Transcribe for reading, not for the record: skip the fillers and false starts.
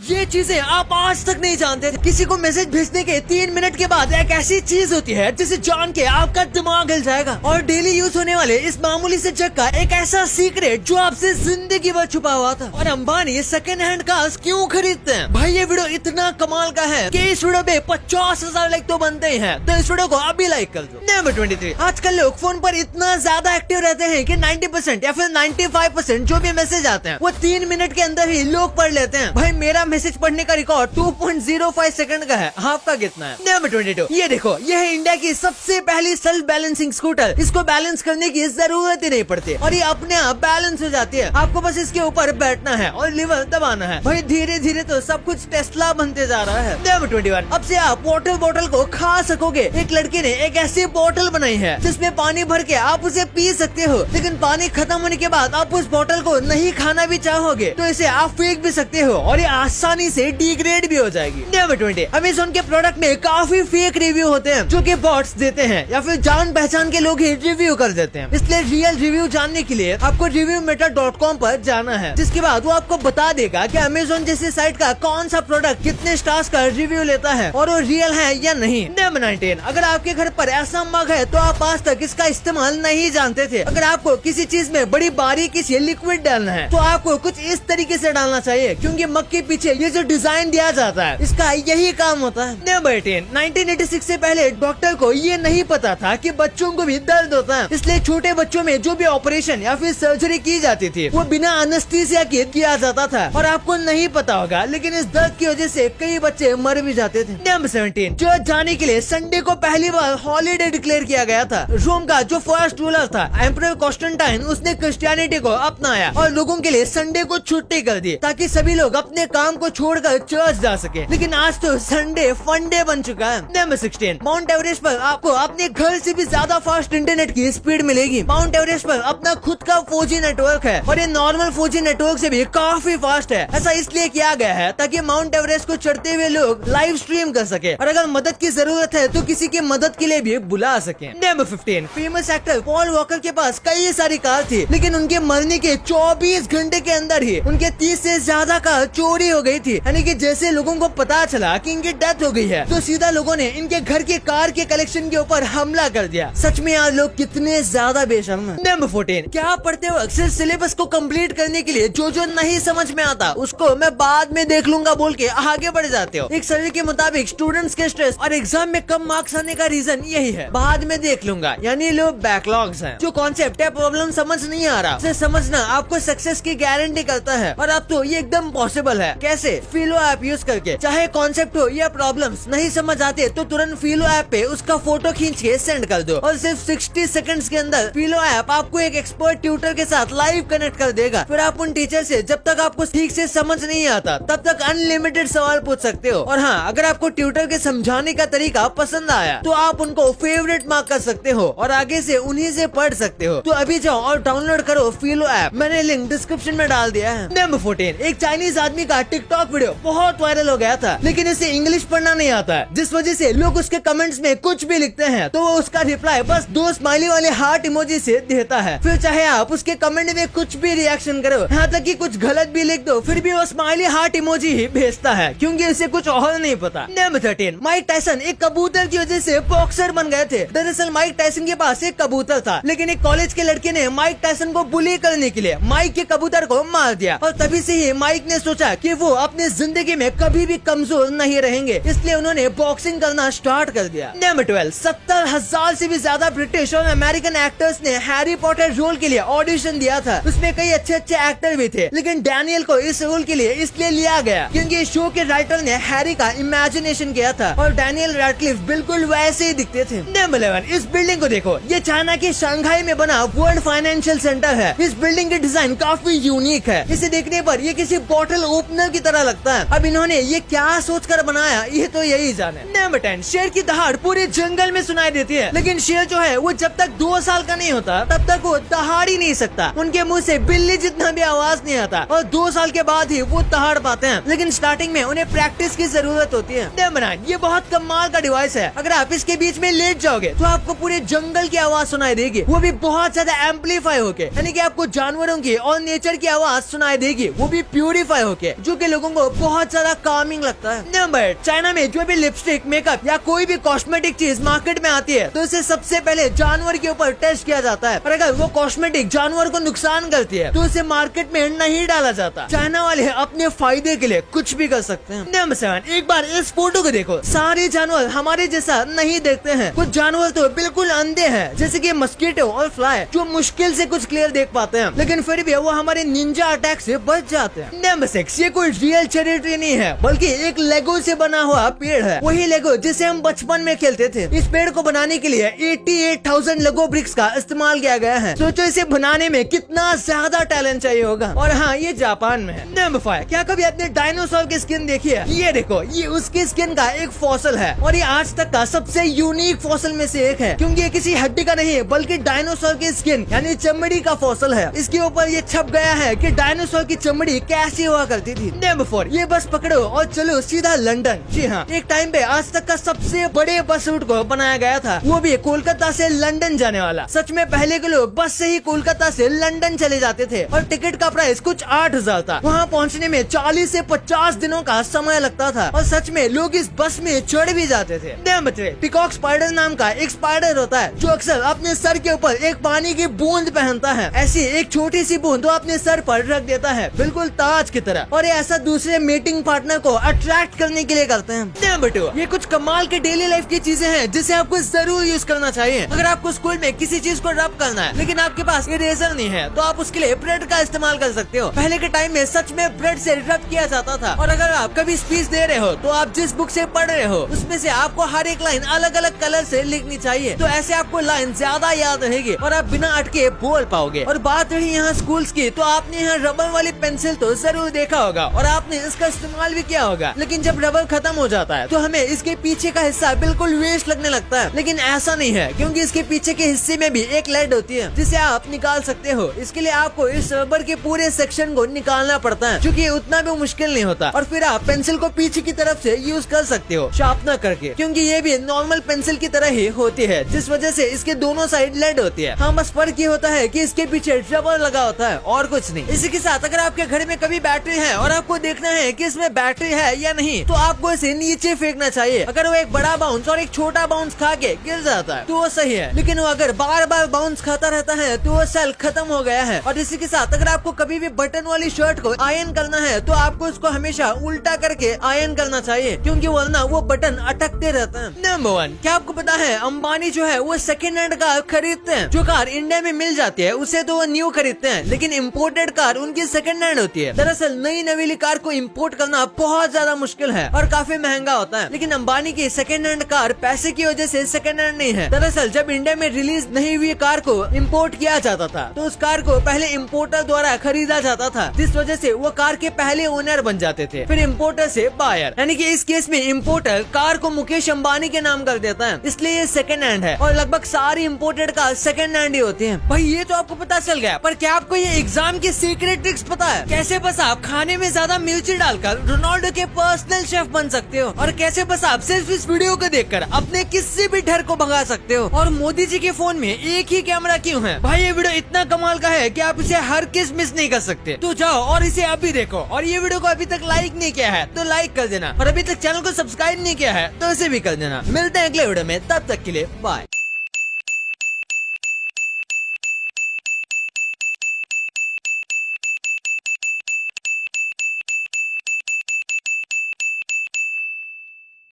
ये चीजें आप आज तक नहीं जानते थे। किसी को मैसेज भेजने के 3 मिनट के बाद एक ऐसी चीज होती है जिसे जान के आपका दिमाग हिल जाएगा। और डेली यूज होने वाले इस मामूली से जग का एक ऐसा सीक्रेट जो आपसे जिंदगी भर छुपा हुआ था। और अंबानी सेकंड हैंड कार्स क्यों खरीदते हैं? भाई ये वीडियो इतना कमाल का है कि इस वीडियो पे 50,000 लाइक तो बनते ही हैं। तो इस वीडियो को अभी लाइक कर दो। नंबर 23, आजकल लोग फोन पर इतना ज्यादा एक्टिव रहते हैं कि 90% या फिर 95% जो भी मैसेज आते हैं वो 3 मिनट के अंदर ही लोग पढ़ लेते हैं। भाई मेरा मैसेज पढ़ने का रिकॉर्ड 2.05 सेकंड का है। आपका कितना है? नंबर 22, ये देखो ये है इंडिया की सबसे पहली सेल्फ बैलेंसिंग स्कूटर। इसको बैलेंस करने की जरूरत ही नहीं पड़ती और ये अपने आप बैलेंस हो जाती है। आपको बस इसके ऊपर बैठना है और लीवर दबाना है। भाई धीरे धीरे तो सब कुछ टेस्ला बनते जा रहा है। नंबर 21, अब से आप वाटर बोतल को खा सकोगे। एक लड़की ने एक ऐसी बोतल बनाई है जिसमें पानी भर के आप उसे पी सकते हो, लेकिन पानी खत्म होने के बाद आप उस बोतल को नहीं खाना भी चाहोगे तो इसे आप फेंक भी सकते हो और ये आसानी से डिग्रेड भी हो जाएगी। नंबर 20, अमेज़न के प्रोडक्ट में काफी फेक रिव्यू होते हैं जो कि बॉट्स देते हैं या फिर जान पहचान के लोग ही रिव्यू कर देते हैं। इसलिए रियल रिव्यू जानने के लिए आपको reviewmeter.com पर जाना है, जिसके बाद वो आपको बता देगा कि अमेज़न जैसी साइट का कौन सा प्रोडक्ट कितने स्टार्स का रिव्यू लेता है और वो रियल है या नहीं। नंबर 19, अगर आपके घर पर ऐसा मग है तो आप आज तक इसका इस्तेमाल नहीं जानते थे। अगर आपको किसी चीज में बड़ी बारीकी से लिक्विड डालना है तो आपको कुछ इस तरीके से डालना चाहिए, क्योंकि मग के पीछे ये जो डिजाइन दिया जाता है इसका यही काम होता है। नंबर 18, 1986 से पहले डॉक्टर को ये नहीं पता था कि बच्चों को भी दर्द होता है, इसलिए छोटे बच्चों में जो भी ऑपरेशन या फिर सर्जरी की जाती थी वो बिना एनेस्थीसिया के किया जाता था। और आपको नहीं पता होगा लेकिन इस दर्द की वजह से कई बच्चे मर भी जाते थे। नंबर 17, चर्च जाने के लिए संडे को पहली बार हॉलीडे डिक्लेयर किया गया था। रोम का जो फर्स्ट रूलर था एम्परर कॉन्स्टेंटाइन, उसने क्रिश्चियनिटी को अपनाया और लोगों के लिए संडे को छुट्टी कर दी ताकि सभी लोग अपने काम को छोड़कर चर्च जा सके। लेकिन आज तो संडे फंडे बन चुका है। नंबर 16, माउंट एवरेस्ट पर आपको अपने घर से भी ज्यादा फास्ट इंटरनेट की स्पीड मिलेगी। माउंट एवरेस्ट पर अपना खुद का 4G नेटवर्क है और ये नॉर्मल 4G नेटवर्क से भी काफी फास्ट है। ऐसा इसलिए किया गया है ताकि माउंट एवरेस्ट को चढ़ते हुए लोग लाइव स्ट्रीम कर सके और अगर मदद की जरूरत है तो किसी की मदद के लिए भी बुला सके। Number 15, famous actor Paul walker के पास कई सारी कार थी, लेकिन उनके मरने के 24 घंटे के अंदर ही उनके 30 से ज्यादा कार चोरी हो गई थी। यानी कि जैसे लोगों को पता चला कि इनकी डेथ हो गई है तो सीधा लोगों ने इनके घर के कार के कलेक्शन के ऊपर हमला कर दिया। सच में यार लोग कितने ज्यादा बेशर्म हैं। नंबर 14, क्या आप पढ़ते हो अक्सर सिलेबस को कंप्लीट करने के लिए जो नहीं समझ में आता उसको मैं बाद में देख लूंगा बोल के आगे बढ़ जाते हो। एक सर्वे के मुताबिक स्टूडेंट्स के स्ट्रेस और एग्जाम में कम मार्क्स आने का रीजन यही है, बाद में देख लूंगा, यानी लोग बैकलॉग्स हैं। जो कॉन्सेप्ट या प्रॉब्लम समझ नहीं आ रहा उसे समझना आपको सक्सेस की गारंटी करता है। और अब तो ये एकदम पॉसिबल है। कैसे? फिलो ऐप यूज करके। चाहे कॉन्सेप्ट हो या प्रॉब्लम्स नहीं समझ आते तो तुरंत फिलो ऐप पे उसका फोटो खींच के सेंड कर दो और सिर्फ 60 सेकंड्स के अंदर फिलो ऐप आपको एक एक्सपर्ट ट्यूटर के साथ लाइव कनेक्ट कर देगा। फिर आप उन टीचर से जब तक आपको ठीक से समझ नहीं आता तब तक अनलिमिटेड सवाल पूछ सकते हो। और हाँ, अगर आपको ट्यूटर के समझाने का तरीका पसंद आया तो आप उनको फेवरेट मार्क कर सकते हो और आगे से उन्हीं से पढ़ सकते हो। तो अभी जाओ और डाउनलोड करो फिलो ऐप। मैंने लिंक डिस्क्रिप्शन में डाल दिया है। नंबर 14, एक चाइनीज आदमी का टिकटॉक वीडियो बहुत वायरल हो गया था, लेकिन इसे इंग्लिश पढ़ना नहीं आता है, जिस वजह से लोग उसके कमेंट्स में कुछ भी लिखते हैं तो वो उसका रिप्लाई बस 2 स्माइली वाले हार्ट इमोजी से देता है। फिर चाहे आप उसके कमेंट में कुछ भी रिएक्शन करो, यहाँ तक कि कुछ गलत भी लिख दो, फिर भी वो स्माइली हार्ट इमोजी ही भेजता है, क्योंकि इसे कुछ और नहीं पता। नंबर 13, माइक टायसन एक कबूतर की वजह से बॉक्सर बन गए थे। दरअसल माइक टायसन के पास एक कबूतर था, लेकिन एक कॉलेज के लड़के ने माइक टायसन को बुली करने के लिए माइक के कबूतर को मार दिया और तभी से ही माइक ने सोचा कि वो अपनी जिंदगी में कभी भी कमजोर नहीं रहेंगे, इसलिए उन्होंने बॉक्सिंग करना स्टार्ट कर दिया। नंबर 12, 70,000 से भी ज्यादा ब्रिटिश और अमेरिकन एक्टर्स ने हैरी पॉटर रोल के लिए ऑडिशन दिया था। उसमें कई अच्छे एक्टर भी थे, लेकिन डैनियल को इस रोल के लिए इसलिए लिया गया क्योंकि इस शो के राइटर ने हैरी का इमेजिनेशन किया था और डैनियल रैडक्लिफ बिल्कुल वैसे ही दिखते थे। नंबर 11, इस बिल्डिंग को देखो, ये चाइना के शंघाई में बना वर्ल्ड फाइनेंशियल सेंटर है। इस बिल्डिंग की डिजाइन काफी यूनिक है। इसे देखने पर ये किसी बॉटल ओपनर की तरह लगता है। अब इन्होंने ये क्या सोचकर बनाया ये तो यही जाने। नंबर 10, शेर की दहाड़ पूरे जंगल में सुनाई देती है, लेकिन शेर जो है वो जब तक 2 साल का नहीं होता तब तक वो दहाड़ ही नहीं सकता। उनके मुंह से बिल्ली जितना भी आवाज नहीं आता और 2 साल के बाद ही वो दहाड़ पाते हैं, लेकिन स्टार्टिंग में उन्हें प्रैक्टिस की जरूरत होती है। नंबर 9, ये बहुत कमाल का डिवाइस है। अगर आप इसके बीच में लेट जाओ जाओगे तो आपको पूरे जंगल की आवाज सुनाई देगी, वो भी बहुत ज्यादा एम्पलीफाई होके, यानी कि आपको जानवरों की और नेचर की आवाज सुनाई देगी, वो भी प्यूरिफाई होके, जो कि लोगों को बहुत ज्यादा कामिंग लगता है। नंबर, चाइना में जो भी लिपस्टिक, मेकअप या कोई भी कॉस्मेटिक चीज मार्केट में आती है तो इसे सबसे पहले जानवर के ऊपर टेस्ट किया जाता है, और अगर वो कॉस्मेटिक जानवर को नुकसान करती है तो उसे मार्केट में नहीं डाला जाता। चाइना वाले अपने फायदे के लिए कुछ भी कर सकते हैं। नंबर 7, एक बार इस फोटो को देखो, सारे जानवर हमारे जैसा नहीं देखते हैं, कुछ जानवर तो बिल्कुल अंधे हैं, जैसे कि मस्कीटो और फ्लाई, जो मुश्किल से कुछ क्लियर देख पाते हैं, लेकिन फिर भी वो हमारे निंजा अटैक से बच जाते हैं। नंबर 6, ये कोई रियल चेरी ट्री नहीं है, बल्कि एक लेगो से बना हुआ पेड़ है, वही लेगो जिसे हम बचपन में खेलते थे। इस पेड़ को बनाने के लिए 88,000 लेगो ब्रिक्स का इस्तेमाल किया गया है। सोचो इसे बनाने में कितना ज्यादा टैलेंट चाहिए होगा। और हाँ, ये जापान में है। नंबर 5, क्या कभी आपने डायनासोर की स्किन देखी है? ये देखो, ये उसकी स्किन का एक फॉसिल है, और ये आज तक का सबसे यूनिक फॉसिल में से एक है, क्योंकि ये किसी हड्डी का नहीं है, बल्कि डायनासोर की स्किन यानी चमड़ी का फॉसिल है। इसके ऊपर ये छप गया है कि डायनासोर की चमड़ी कैसी हुआ करती थी। नंबर 4, ये बस पकड़ो और चलो सीधा लंदन। जी हाँ, एक टाइम पे आज तक का सबसे बड़े बस रूट को बनाया गया था, वो भी कोलकाता से लंदन जाने वाला। सच में पहले के लोग बस से ही कोलकाता से लंदन चले जाते थे, और टिकट का प्राइस कुछ 8,000 था। वहाँ पहुँचने में 40 से 50 दिनों का समय लगता था, और सच में लोग इस बस में चढ़ भी जाते थे। नंबर 3, पीकॉक स्पाइडर नाम का एक स्पाइडर होता है, जो अक्सर अपने सर के ऊपर एक पानी की बूंद पहनता है। ऐसी एक छोटी सी बूंद वो अपने सर पर रख देता है, बिल्कुल ताज की तरह, और ये ऐसा दूसरे मीटिंग पार्टनर को अट्रैक्ट करने के लिए करते हैं। नंबर 2, ये कुछ कमाल के डेली लाइफ की चीजें हैं जिसे आपको जरूर यूज करना चाहिए। अगर आपको स्कूल में किसी चीज को रब करना है, लेकिन आपके पास इरेजर नहीं है, तो आप उसके लिए ब्रेड का इस्तेमाल कर सकते हो। पहले के टाइम में सच में ब्रेड से रब किया जाता था, और अगर आप कभी स्पीच दे रहे हो तो आप जिस बुक से पढ़ रहे हो उसमें से आपको हर एक लाइन अलग अलग कलर से लिखनी चाहिए, तो ऐसे आपको लाइन ज्यादा याद रहेगी और आप बिना अटके बोल पाओगे। और बात रही यहाँ स्कूल्स की, तो आपने यहाँ रबर वाली पेंसिल तो जरूर देखा होगा, और आपने इसका इस्तेमाल भी किया होगा, लेकिन जब रबर खत्म हो जाता है तो हमें इसके पीछे का हिस्सा बिल्कुल वेस्ट लगने लगता है। लेकिन ऐसा नहीं है, क्योंकि इसके पीछे के हिस्से में भी एक लेड होती है जिसे आप निकाल सकते हो। इसके लिए आपको इस रबर के पूरे सेक्शन को निकालना पड़ता है, जो कि उतना भी मुश्किल नहीं होता, और फिर आप पेंसिल को पीछे की तरफ से यूज कर सकते हो शार्पनर करके, क्योंकि ये भी नॉर्मल पेंसिल की तरह ही होती है, जिस वजह से इसके दोनों साइड लेड होती है। हाँ, बस फर्क ये होता है कि इसके पीछे रबर लगा होता है और कुछ नहीं। इसी के साथ अगर आपके घर में कभी बैटरी है और आपको देखना है कि इसमें बैटरी है या नहीं, तो आपको इसे नीचे फेंकना चाहिए। अगर वो एक बड़ा बाउंस और एक छोटा बाउंस खा के गिर जाता है तो वो सही है, लेकिन वो अगर बार बार बाउंस खाता रहता है तो वो सेल खत्म हो गया है। और इसी के साथ अगर आपको कभी भी बटन वाली शर्ट को आयरन करना है तो आपको उसको हमेशा उल्टा करके आयरन करना चाहिए, क्योंकि वरना वो बटन अटकते रहते हैं। नंबर 1, क्या आपको पता है अंबानी जो है वो सेकेंड हैंड कार खरीदते हैं। जो कार इंडिया में मिल जाती है उसे तो वो न्यू खरीदते हैं, लेकिन इम्पोर्टेड कार उनकी सेकेंड हैंड होती है। दरअसल नई नवीली कार को इम्पोर्ट करना बहुत ज्यादा मुश्किल है और काफी महंगा होता है, लेकिन अंबानी की सेकेंड हैंड कार पैसे की वजह से सेकेंड हैंड नहीं है। दरअसल जब इंडिया में रिलीज नहीं हुई कार को इम्पोर्ट किया जाता था तो उस कार को पहले इम्पोर्टर द्वारा खरीदा जाता था, जिस वजह से वो कार के पहले ओनर बन जाते थे, फिर इम्पोर्टर से बायर, यानी कि इस केस में इम्पोर्टर कार को मुकेश अंबानी के नाम कर देता है, इसलिए ये सेकेंड हैंड है। और लगभग सारी इम्पोर्टेड कार सेकेंड हैंड ही होती हैं। भाई ये तो आपको पता चल गया, पर क्या आपको ये एग्जाम की सीक्रेट ट्रिक्स पता है? कैसे बस आप खाने में ज्यादा मिर्ची डालकर रोनाल्डो के पर्सनल शेफ बन सकते हो, और कैसे बस आप सिर्फ इस वीडियो को देखकर अपने किसी भी डर को भगा सकते हो। और मोदी जी के फोन में एक ही कैमरा क्यों है? भाई ये वीडियो इतना कमाल का है कि आप इसे हर किस मिस नहीं कर सकते। तो जाओ और इसे अभी देखो, और ये वीडियो को अभी तक लाइक नहीं किया है तो लाइक कर देना, और अभी तक चैनल को सब्सक्राइब नहीं किया है तो इसे भी कर देना। मिलते हैं अगले वीडियो में, तब तक के लिए बाय।